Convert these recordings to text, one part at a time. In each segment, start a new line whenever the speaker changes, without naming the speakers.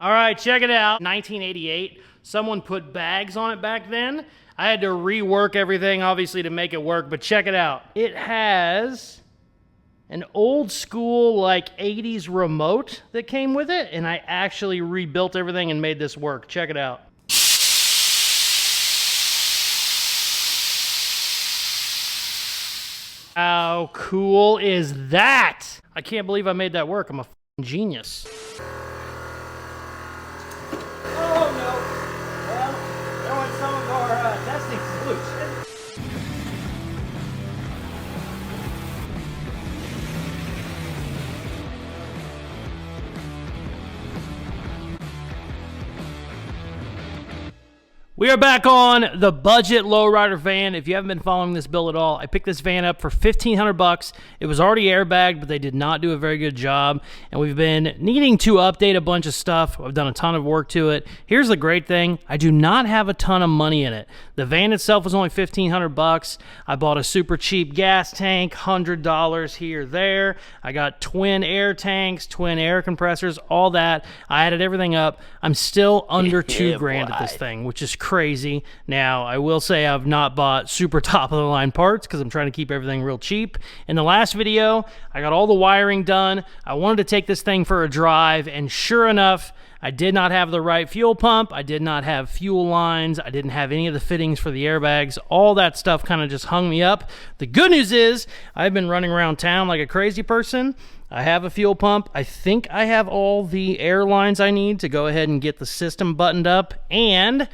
All right, check it out. 1988, someone put bags on it back then. I had to rework everything, obviously, to make it work, but check it out. It has an old school, like, 80s remote that came with it, and I actually rebuilt everything and made this work. Check it out. How cool is that? I can't believe I made that work. I'm a f***ing genius. Oh no. Well, there went some of our testing solution. We are back on the budget lowrider van. If you haven't been following this build at all, I picked this van up for $1,500. It was already airbagged, but they did not do a very good job. And we've been needing to update a bunch of stuff. I've done a ton of work to it. Here's the great thing. I do not have a ton of money in it. The van itself was only $1,500. I bought a super cheap gas tank, $100 here, there. I got twin air tanks, twin air compressors, all that. I added everything up. I'm still under $2,000 at this thing, which is crazy. Now, I will say I've not bought super top-of-the-line parts because I'm trying to keep everything real cheap. In the last video, I got all the wiring done. I wanted to take this thing for a drive, and sure enough, I did not have the right fuel pump. I did not have fuel lines. I didn't have any of the fittings for the airbags. All that stuff kind of just hung me up. The good news is I've been running around town like a crazy person. I have a fuel pump. I think I have all the air lines I need to go ahead and get the system buttoned up, and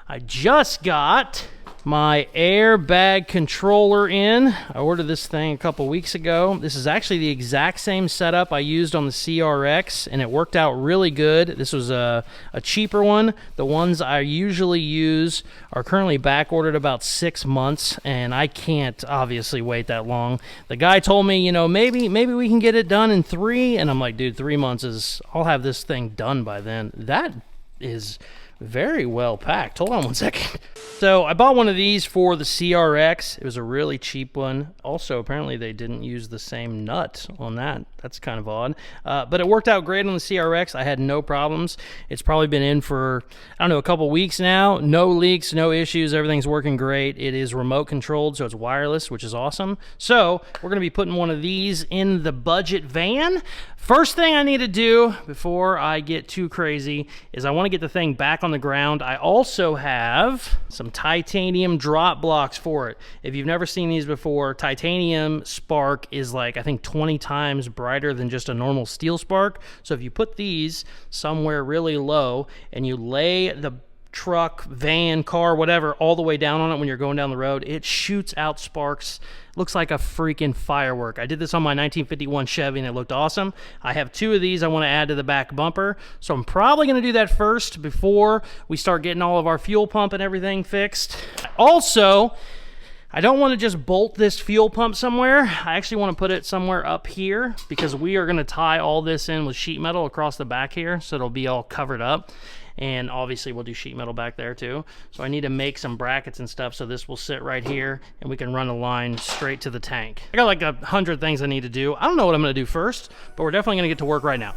I just got my airbag controller in. I ordered this thing a couple weeks ago. This is actually the exact same setup I used on the CRX, and it worked out really good. This was a cheaper one. The ones I usually use are currently back ordered about 6 months, and I can't obviously wait that long. The guy told me, you know, maybe we can get it done in 3, and I'm like, dude, 3 months is, I'll have this thing done by then. That is very well packed. Hold on one second. So I bought one of these for the CRX. It was a really cheap one. Also, apparently they didn't use the same nut on that. That's kind of odd. But it worked out great on the CRX. I had no problems. It's probably been in for, I don't know, a couple weeks now. No leaks, no issues. Everything's working great. It is remote controlled, so it's wireless, which is awesome. So we're going to be putting one of these in the budget van. First thing I need to do before I get too crazy is I want to get the thing back on the ground. I also have some titanium drop blocks for it. If you've never seen these before, titanium spark is like, I think 20 times brighter than just a normal steel spark. So if you put these somewhere really low and you lay the truck, van, car, whatever, all the way down on it when you're going down the road, it shoots out sparks. Looks like a freaking firework. I did this on my 1951 Chevy and it looked awesome. I have 2 of these I want to add to the back bumper, so I'm probably going to do that first before we start getting all of our fuel pump and everything fixed. Also, I don't want to just bolt this fuel pump somewhere. I actually want to put it somewhere up here because we are going to tie all this in with sheet metal across the back here, so it'll be all covered up. And obviously we'll do sheet metal back there too. So I need to make some brackets and stuff so this will sit right here and we can run a line straight to the tank. I got like 100 things I need to do. I don't know what I'm going to do first, but we're definitely going to get to work right now.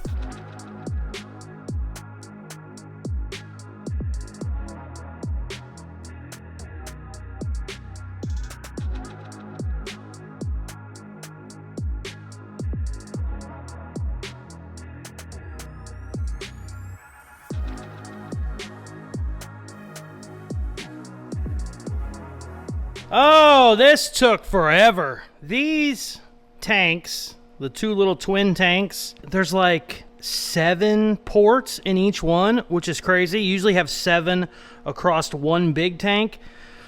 Oh, this took forever. These tanks, the 2 little twin tanks, there's like 7 ports in each one, which is crazy. You usually have 7 across one big tank.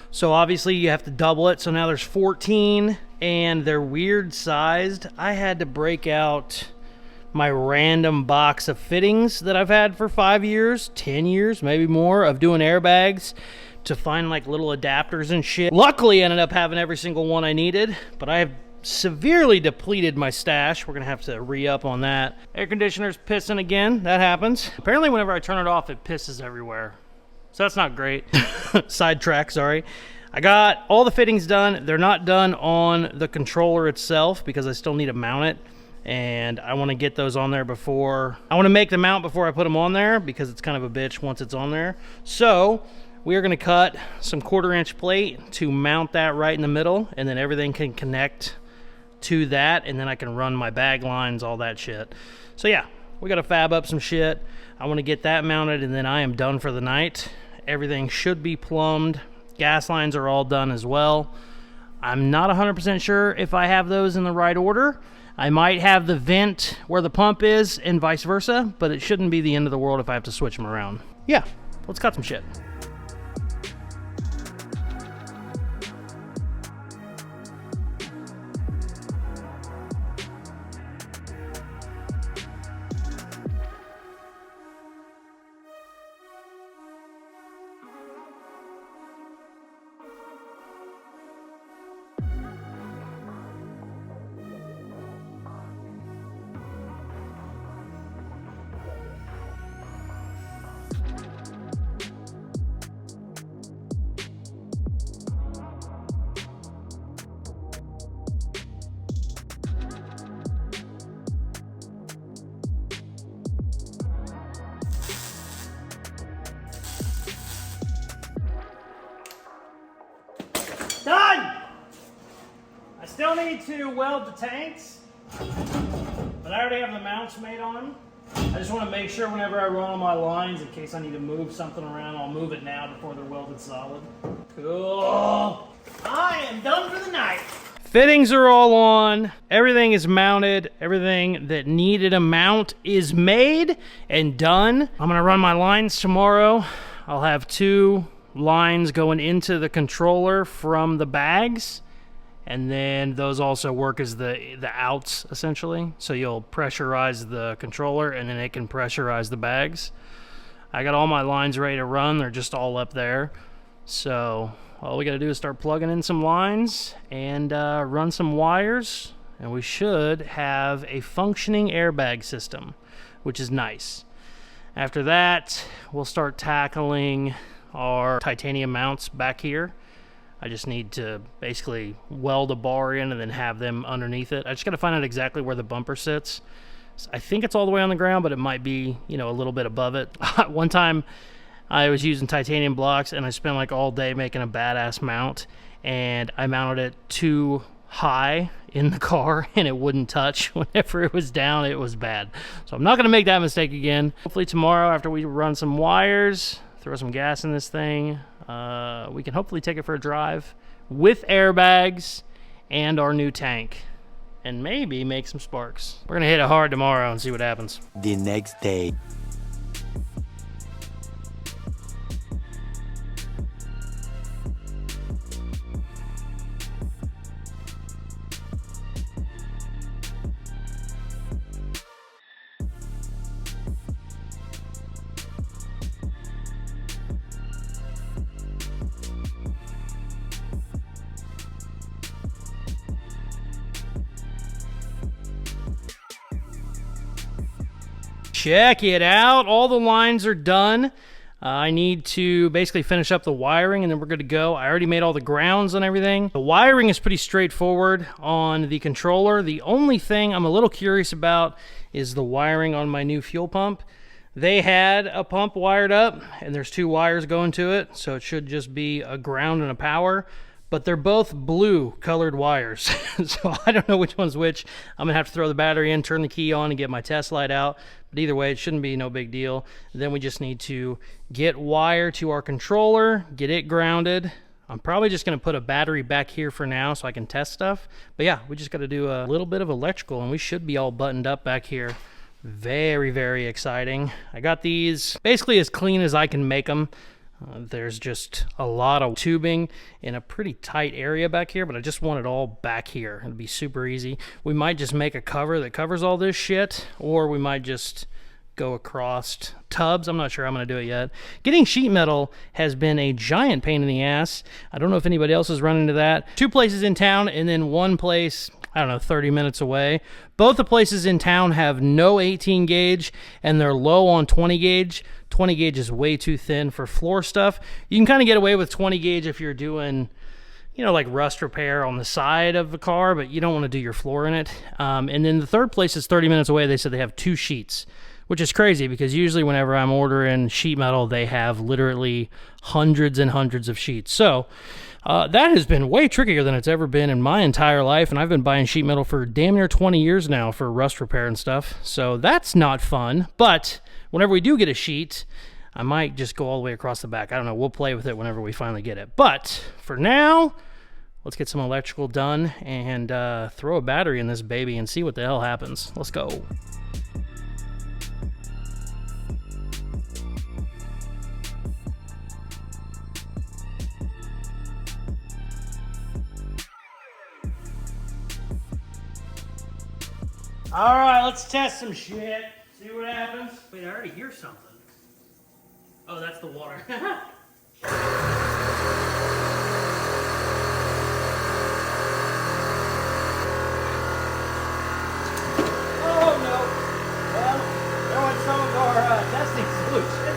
So obviously you have to double it. So now there's 14 and they're weird sized. I had to break out my random box of fittings that I've had for 5 years, 10 years, maybe more, of doing airbags to find like little adapters and shit. Luckily, I ended up having every single one I needed, but I have severely depleted my stash. We're gonna have to re-up on that. Air conditioner's pissing again. That happens. Apparently, whenever I turn it off, it pisses everywhere. So that's not great. Sidetrack, sorry. I got all the fittings done. They're not done on the controller itself because I still need to mount it. and I want to get those on there before, I want to make the mount before I put them on there, because it's kind of a bitch once it's on there. So we are going to cut some 1/4-inch plate to mount that right in the middle, and then everything can connect to that, and then I can run my bag lines, all that shit. So yeah, we got to fab up some shit. I want to get that mounted, and then I am done for the night. Everything should be plumbed. Gas lines are all done as well. I'm not 100% sure if I have those in the right order. I might have the vent where the pump is and vice versa, but it shouldn't be the end of the world if I have to switch them around. Yeah, let's cut some shit. Done! I still need to weld the tanks, but I already have the mounts made on them. I just want to make sure whenever I run on my lines, in case I need to move something around, I'll move it now before they're welded solid. Cool. I am done for the night. Fittings are all on. Everything is mounted. Everything that needed a mount is made and done. I'm going to run my lines tomorrow. I'll have 2 lines going into the controller from the bags, and then those also work as the outs, essentially. So you'll pressurize the controller, and then it can pressurize the bags. I got all my lines ready to run. They're just all up there. So all we got to do is start plugging in some lines and run some wires, and we should have a functioning airbag system, which is nice. After that, we'll start tackling our titanium mounts back here. I just need to basically weld a bar in and then have them underneath it. I just got to find out exactly where the bumper sits. I think it's all the way on the ground, but it might be, you know, a little bit above it. One time I was using titanium blocks and I spent like all day making a badass mount, and I mounted it too high in the car and it wouldn't touch. Whenever it was down, it was bad. So I'm not going to make that mistake again. Hopefully tomorrow, after we run some wires, throw some gas in this thing, we can hopefully take it for a drive with airbags and our new tank, and maybe make some sparks. We're gonna hit it hard tomorrow and see what happens.
The next day.
Check it out. All the lines are done. I need to basically finish up the wiring and then we're good to go. I already made all the grounds and everything. The wiring is pretty straightforward on the controller. The only thing I'm a little curious about is the wiring on my new fuel pump. They had a pump wired up and there's 2 wires going to it, so it should just be a ground and a power. But they're both blue colored wires. So I don't know which one's which. I'm gonna have to throw the battery in, turn the key on, and get my test light out. But either way, it shouldn't be no big deal. Then we just need to get wire to our controller, get it grounded. I'm probably just gonna put a battery back here for now so I can test stuff. But yeah, we just gotta do a little bit of electrical and we should be all buttoned up back here. Very, very exciting. I got these basically as clean as I can make them. There's just a lot of tubing in a pretty tight area back here, but I just want it all back here. It'll be super easy. We might just make a cover that covers all this shit, or we might just go across tubs. I'm not sure I'm going to do it yet. Getting sheet metal has been a giant pain in the ass. I don't know if anybody else has run into that. 2 places in town and then 1 place, I don't know, 30 minutes away. Both the places in town have no 18 gauge and they're low on 20 gauge. 20 gauge is way too thin for floor stuff. You can kind of get away with 20 gauge if you're doing, you know, like rust repair on the side of the car, but you don't want to do your floor in it. And then the third place is 30 minutes away. They said they have 2 sheets, which is crazy because usually whenever I'm ordering sheet metal, they have literally hundreds and hundreds of sheets. So that has been way trickier than it's ever been in my entire life, and I've been buying sheet metal for damn near 20 years now for rust repair and stuff, so that's not fun. But whenever we do get a sheet, I might just go all the way across the back. I don't know, we'll play with it whenever we finally get it. But for now, let's get some electrical done and throw a battery in this baby and see what the hell happens. Let's go. All right, let's test some shit. See what happens. Wait, I already hear something. Oh, that's the water. Oh no. Well, there went some of our testing solution.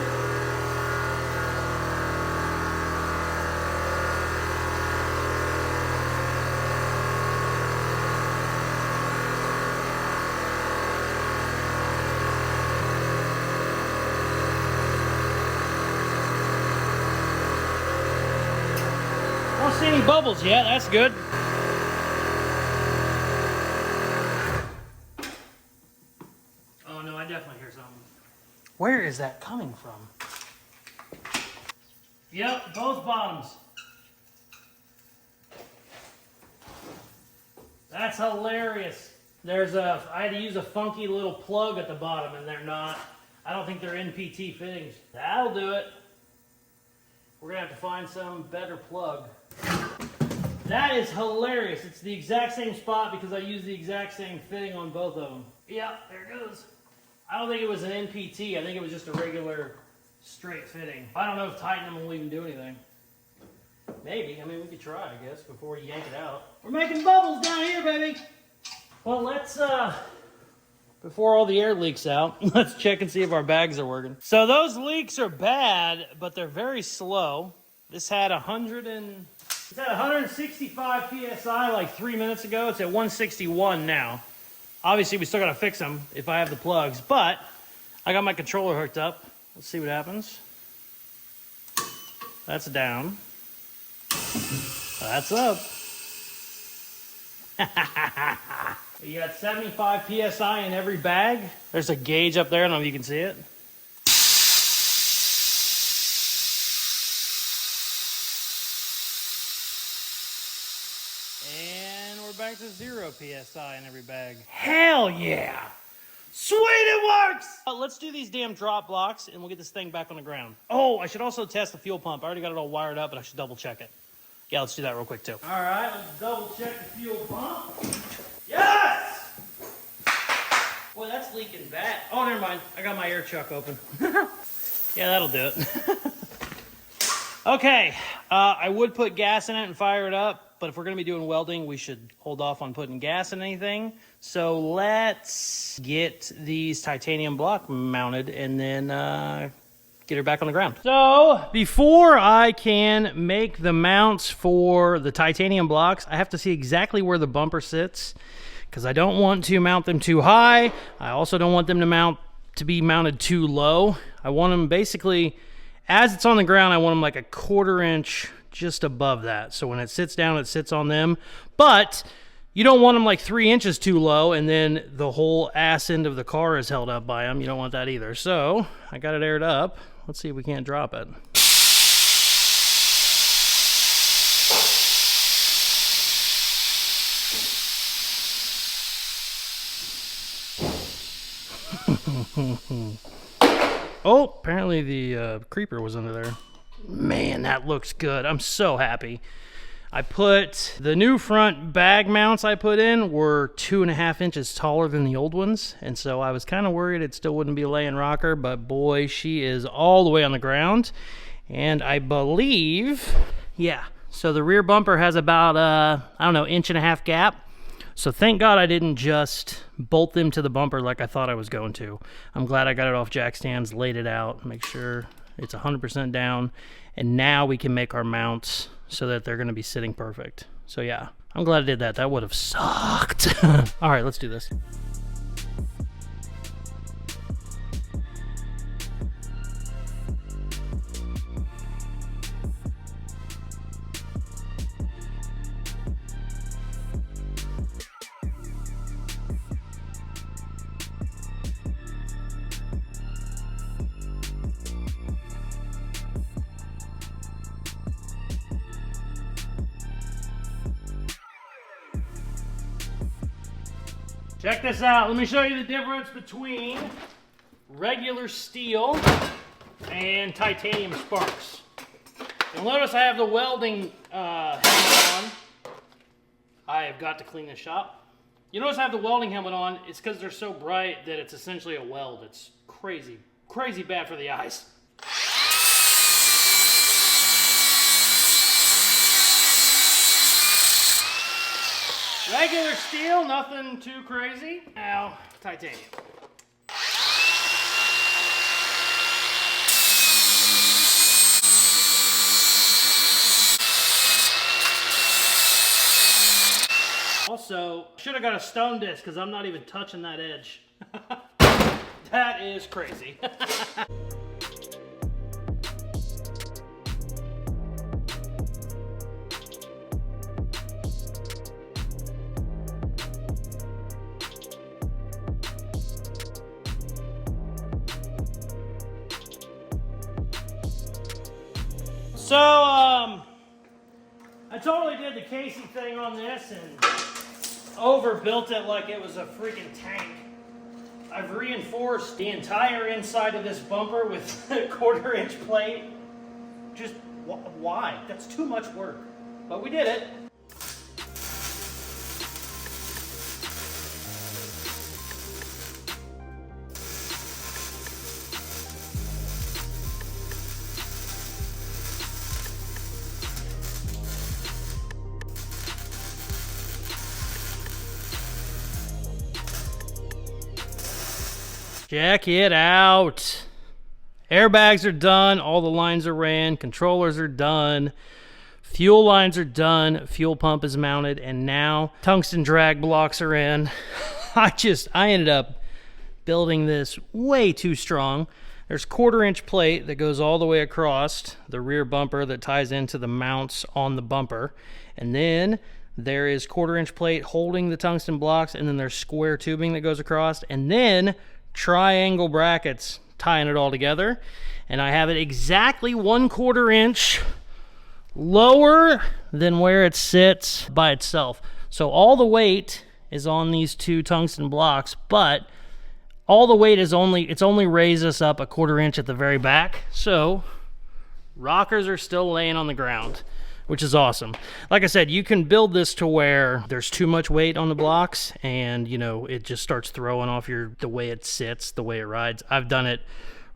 I don't see any bubbles yet. That's good. Oh no, I definitely hear something. Where is that coming from? Yep, both bottoms. That's hilarious. I had to use a funky little plug at the bottom, and they're not. I don't think they're NPT fittings. That'll do it. We're gonna have to find some better plug. That is hilarious. It's the exact same spot because I used the exact same fitting on both of them. Yep, there it goes. I don't think it was an NPT. I think it was just a regular straight fitting. I don't know if tightening them will even do anything. Maybe. I mean, we could try, I guess, before we yank it out. We're making bubbles down here, baby. Well, let's, before all the air leaks out, let's check and see if our bags are working. So those leaks are bad, but they're very slow. This had 165 PSI like 3 minutes ago. It's at 161 now. Obviously, we still gotta fix them if I have the plugs, but I got my controller hooked up. Let's see what happens. That's down. That's up. You got 75 PSI in every bag. There's a gauge up there. I don't know if you can see it. And we're back to 0 PSI in every bag. Hell yeah! Sweet, it works! Let's do these damn drop blocks and we'll get this thing back on the ground. Oh, I should also test the fuel pump. I already got it all wired up, but I should double check it. Yeah, let's do that real quick too. All right, let's double check the fuel pump. Yes! Boy, that's leaking bad. Oh, never mind. I got my air chuck open. Yeah, that'll do it. Okay, I would put gas in it and fire it up, but if we're gonna be doing welding, we should hold off on putting gas in anything. So let's get these titanium block mounted and then get her back on the ground. So before I can make the mounts for the titanium blocks, I have to see exactly where the bumper sits because I don't want to mount them too high. I also don't want them to be mounted too low. I want them basically, as it's on the ground, I want them like a 1/4 inch just above that. So when it sits down, it sits on them. But you don't want them like 3 inches too low and then the whole ass end of the car is held up by them. You don't want that either. So I got it aired up. Let's see if we can't drop it. Oh, apparently the creeper was under there. Man, that looks good. I'm so happy. I put the new front bag mounts I put in were 2.5 inches taller than the old ones, and so I was kind of worried it still wouldn't be a laying rocker, but boy, she is all the way on the ground. And I believe, yeah, so the rear bumper has about I don't know, 1.5 inch gap. So thank God I didn't just bolt them to the bumper like I thought I was going to. I'm glad I got it off jack stands, laid it out, make sure It's 100% down. And now we can make our mounts so that they're going to be sitting perfect. So yeah, I'm glad I did that. That would have sucked. All right, let's do this. Check this out. Let me show you the difference between regular steel and titanium sparks. You'll notice I have the welding helmet on. I have got to clean this shop. You notice I have the welding helmet on. It's because they're so bright that it's essentially a weld. It's crazy, crazy bad for the eyes. Regular steel, nothing too crazy. Now, titanium. Also, should have got a stone disc because I'm not even touching that edge. That is crazy. So, I totally did the Casey thing on this and overbuilt it like it was a freaking tank. I've reinforced the entire inside of this bumper with a 1/4-inch plate. Just, why? That's too much work. But we did it. Check it out. Airbags are done. All the lines are ran. Controllers are done. Fuel lines are done. Fuel pump is mounted. And now tungsten drag blocks are in. I ended up building this way too strong. There's 1/4-inch plate that goes all the way across the rear bumper that ties into the mounts on the bumper. And then there is 1/4-inch plate holding the tungsten blocks. And then there's square tubing that goes across. And then triangle brackets tying it all together, and I have it exactly 1/4 inch lower than where it sits by itself. So all the weight is on these two tungsten blocks, but all the weight is only raised us up 1/4 inch at the very back. So rockers are still laying on the ground, which is awesome. Like I said, you can build this to where there's too much weight on the blocks and, you know, it just starts throwing off the way it sits, the way it rides. I've done it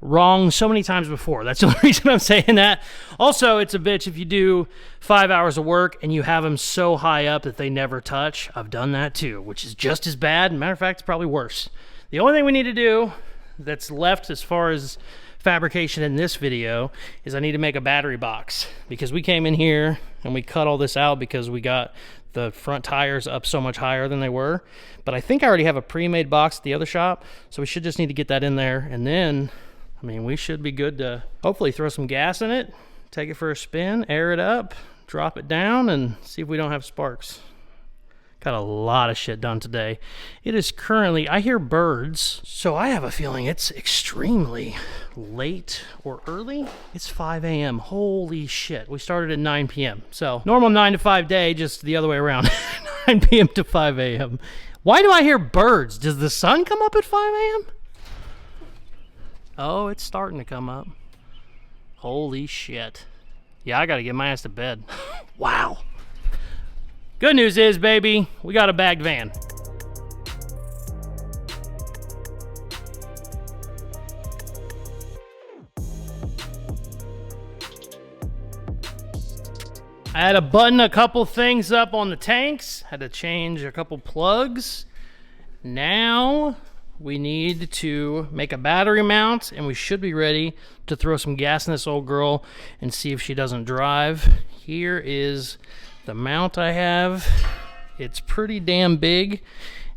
wrong so many times before. That's the only reason I'm saying that. Also, it's a bitch if you do 5 hours of work and you have them so high up that they never touch. I've done that too, which is just as bad. Matter of fact, it's probably worse. The only thing we need to do that's left as far as fabrication in this video is I need to make a battery box, because we came in here and we cut all this out because we got the front tires up so much higher than they were. But I think I already have a pre-made box at the other shop, so we should just need to get that in there, and then, I mean, we should be good to hopefully throw some gas in it, take it for a spin, air it up, drop it down, and see if we don't have sparks. Got a lot of shit done today. It is currently, I hear birds, so I have a feeling it's extremely late or early. It's 5 a.m. Holy shit. We started at 9 p.m. So normal 9 to 5 day, just the other way around. 9 p.m. to 5 a.m. Why do I hear birds? Does the sun come up at 5 a.m.? Oh, it's starting to come up. Holy shit. Yeah, I gotta get my ass to bed. Wow. Good news is, baby, we got a bagged van. I had to button a couple things up on the tanks, had to change a couple plugs. Now we need to make a battery mount, and we should be ready to throw some gas in this old girl and see if she doesn't drive. Here is the mount I have. It's pretty damn big,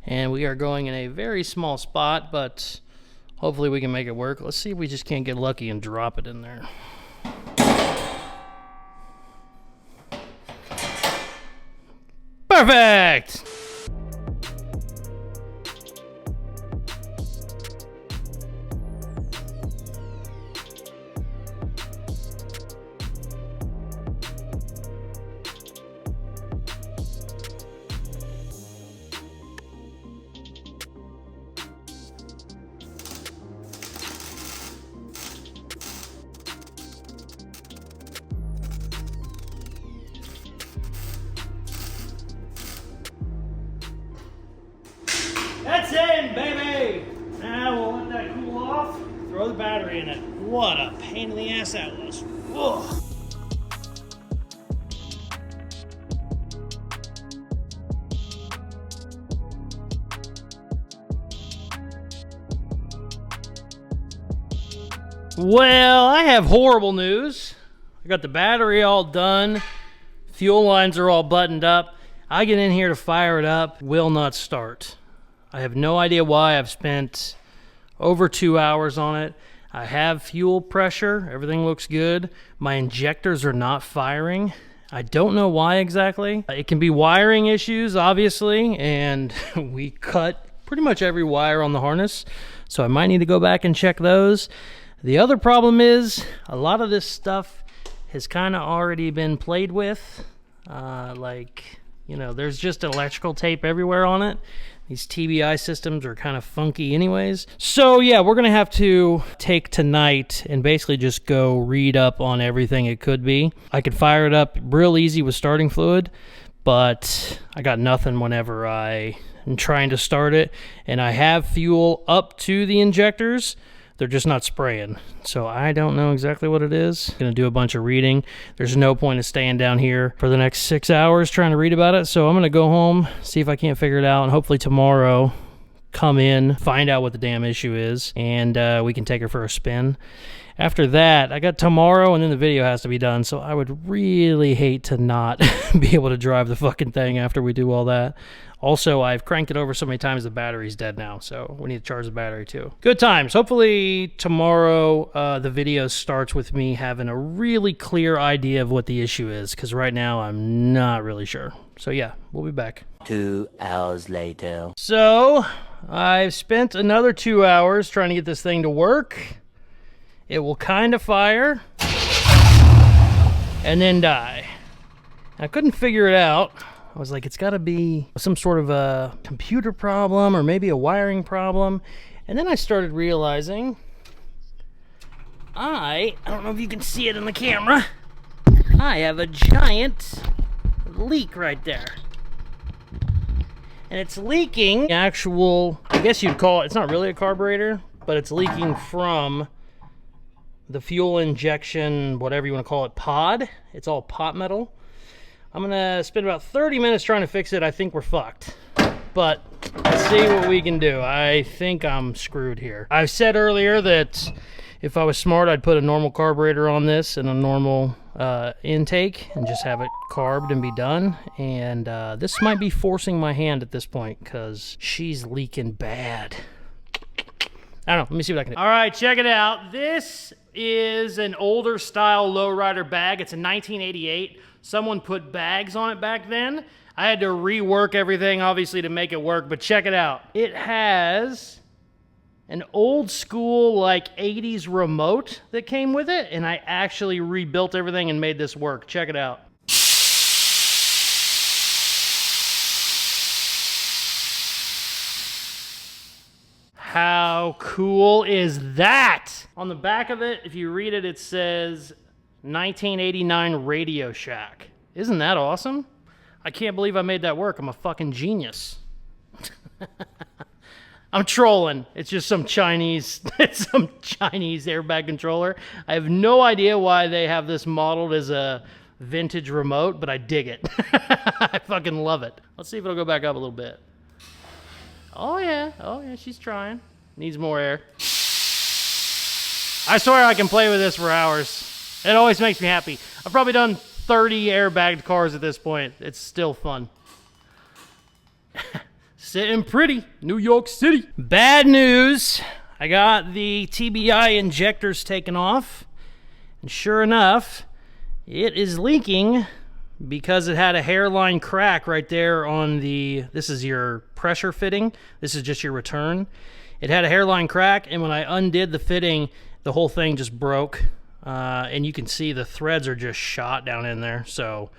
and we are going in a very small spot, but hopefully we can make it work. Let's see if we just can't get lucky and drop it in there. Perfect! That's in, baby! Now we'll let that cool off, throw the battery in it. What a pain in the ass that was. Ugh. Well, I have horrible news. I got the battery all done. Fuel lines are all buttoned up. I get in here to fire it up, will not start. I have no idea why. I've spent over 2 hours on it. I have fuel pressure. Everything looks good. My injectors are not firing. I don't know why exactly. It can be wiring issues, obviously, and we cut pretty much every wire on the harness, so I might need to go back and check those. The other problem is a lot of this stuff has kind of already been played with. There's just electrical tape everywhere on it. These TBI systems are kind of funky anyways. So yeah, we're gonna have to take tonight and basically just go read up on everything it could be. I could fire it up real easy with starting fluid, but I got nothing whenever I am trying to start it. And I have fuel up to the injectors. They're just not spraying. So I don't know exactly what it is. I'm gonna do a bunch of reading. There's no point in staying down here for the next 6 hours trying to read about it. So I'm gonna go home, see if I can't figure it out, and hopefully tomorrow come in, find out what the damn issue is, and we can take her for a spin. After that, I got tomorrow, and then the video has to be done, so I would really hate to not be able to drive the fucking thing after we do all that. Also, I've cranked it over so many times the battery's dead now, so we need to charge the battery too. Good times. Hopefully tomorrow the video starts with me having a really clear idea of what the issue is, because right now I'm not really sure. So yeah, we'll be back.
2 hours later.
So, I've spent another 2 hours trying to get this thing to work. It will kind of fire and then die. I couldn't figure it out. I was like, it's got to be some sort of a computer problem or maybe a wiring problem. And then I started realizing I don't know if you can see it in the camera, I have a giant leak right there. And it's leaking actual, I guess you'd call it, it's not really a carburetor, but it's leaking from the fuel injection, whatever you want to call it, pod. It's all pot metal. I'm gonna spend about 30 minutes trying to fix it. I think we're fucked, but let's see what we can do. I think I'm screwed here. I said earlier that if I was smart, I'd put a normal carburetor on this and a normal intake and just have it carbed and be done. And this might be forcing my hand at this point because she's leaking bad. I don't know. Let me see what I can do. All right, check it out. This is an older style lowrider bag. It's a 1988. Someone put bags on it back then. I had to rework everything, obviously, to make it work, but check it out. It has an old school, like, 80s remote that came with it, and I actually rebuilt everything and made this work. Check it out. How cool is that? On the back of it, if you read it, it says 1989 Radio Shack. Isn't that awesome? I can't believe I made that work. I'm a fucking genius. I'm trolling. It's just some Chinese, it's some Chinese airbag controller. I have no idea why they have this modeled as a vintage remote, but I dig it. I fucking love it. Let's see if it'll go back up a little bit. Oh yeah, she's trying. Needs more air. I swear I can play with this for hours. It always makes me happy. I've probably done 30 airbagged cars at this point. It's still fun. Sitting pretty, New York City. Bad news. I got the TBI injectors taken off. And sure enough, it is leaking because it had a hairline crack right there on the, this is your pressure fitting. This is just your return. It had a hairline crack, and when I undid the fitting, the whole thing just broke. And you can see the threads are just shot down in there. So,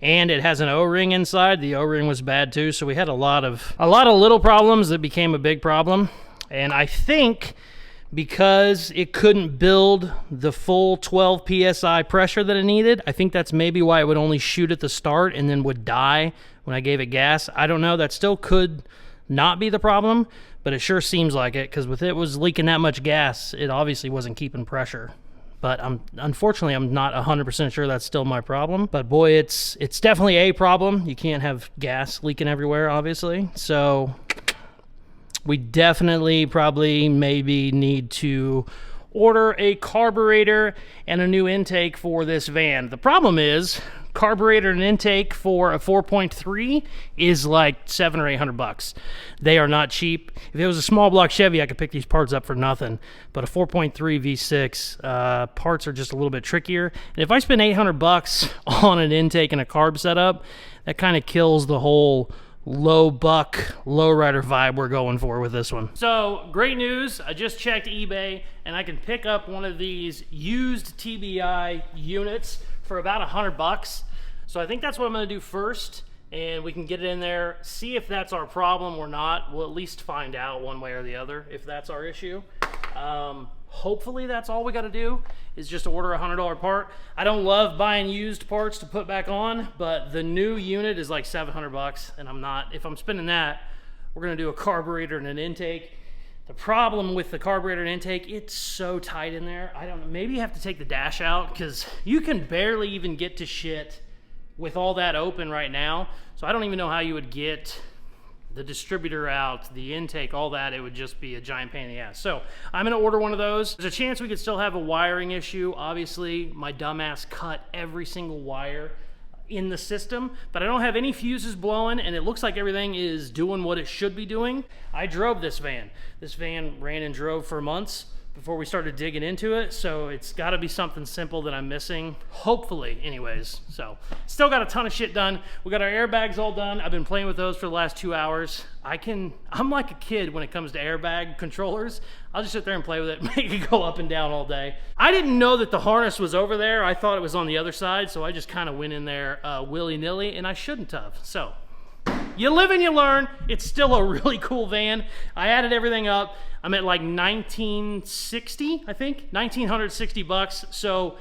and it has an O-ring inside. The O-ring was bad too. So we had a lot of little problems that became a big problem. And I think because it couldn't build the full 12 PSI pressure that it needed, I think that's maybe why it would only shoot at the start and then would die when I gave it gas. I don't know. That still could not be the problem, but it sure seems like it, because with it was leaking that much gas, it obviously wasn't keeping pressure. But unfortunately, I'm not 100% sure that's still my problem. But boy, it's definitely a problem. You can't have gas leaking everywhere, obviously. So we definitely probably maybe need to order a carburetor and a new intake for this van. The problem is, carburetor and intake for a 4.3 is like $700 or $800. They are not cheap. If it was a small block Chevy, I could pick these parts up for nothing. But a 4.3 V6 parts are just a little bit trickier. And if I spend $800 on an intake and a carb setup, that kind of kills the whole low buck, lowrider vibe we're going for with this one. So great news, I just checked eBay and I can pick up one of these used TBI units for about $100. So I think that's what I'm gonna do first, and we can get it in there, see if that's our problem or not. We'll at least find out one way or the other if that's our issue. Hopefully that's all we gotta do, is just order a $100 part. I don't love buying used parts to put back on, but the new unit is like $700, and if I'm spending that, we're gonna do a carburetor and an intake. The problem with the carburetor and intake, it's so tight in there. I don't know, maybe you have to take the dash out, because you can barely even get to shit with all that open right now. So I don't even know how you would get the distributor out, the intake, all that. It would just be a giant pain in the ass. So I'm gonna order one of those. There's a chance we could still have a wiring issue. Obviously, my dumbass cut every single wire in the system, but I don't have any fuses blowing, and it looks like everything is doing what it should be doing. I drove this van. This van ran and drove for months before we started digging into it, so it's gotta be something simple that I'm missing, hopefully, anyways. So, still got a ton of shit done. We got our airbags all done. I've been playing with those for the last 2 hours. I'm like a kid when it comes to airbag controllers. I'll just sit there and play with it, make it go up and down all day. I didn't know that the harness was over there. I thought it was on the other side, so I just kind of went in there willy-nilly, and I shouldn't have. So, you live and you learn. It's still a really cool van. I added everything up. I'm at like 1960, I think, $1,960. So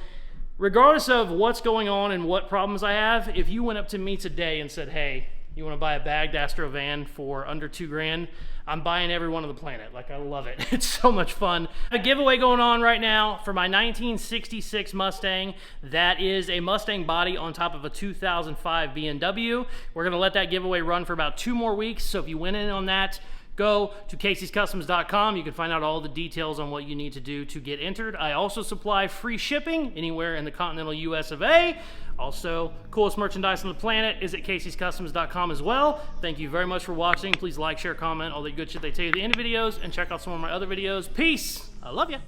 regardless of what's going on and what problems I have, if you went up to me today and said, hey, you want to buy a bagged Astro van for under $2,000, I'm buying every one on the planet. Like, I love it. It's so much fun. A giveaway going on right now for my 1966 Mustang. That is a Mustang body on top of a 2005 BMW. We're going to let that giveaway run for about 2 more weeks. So if you went in on that, go to Caseyscustoms.com. You can find out all the details on what you need to do to get entered. I also supply free shipping anywhere in the continental US of A. Also, coolest merchandise on the planet is at Caseyscustoms.com as well. Thank you very much for watching. Please like, share, comment, all the good shit they tell you at the end of videos, and check out some of my other videos. Peace. I love you.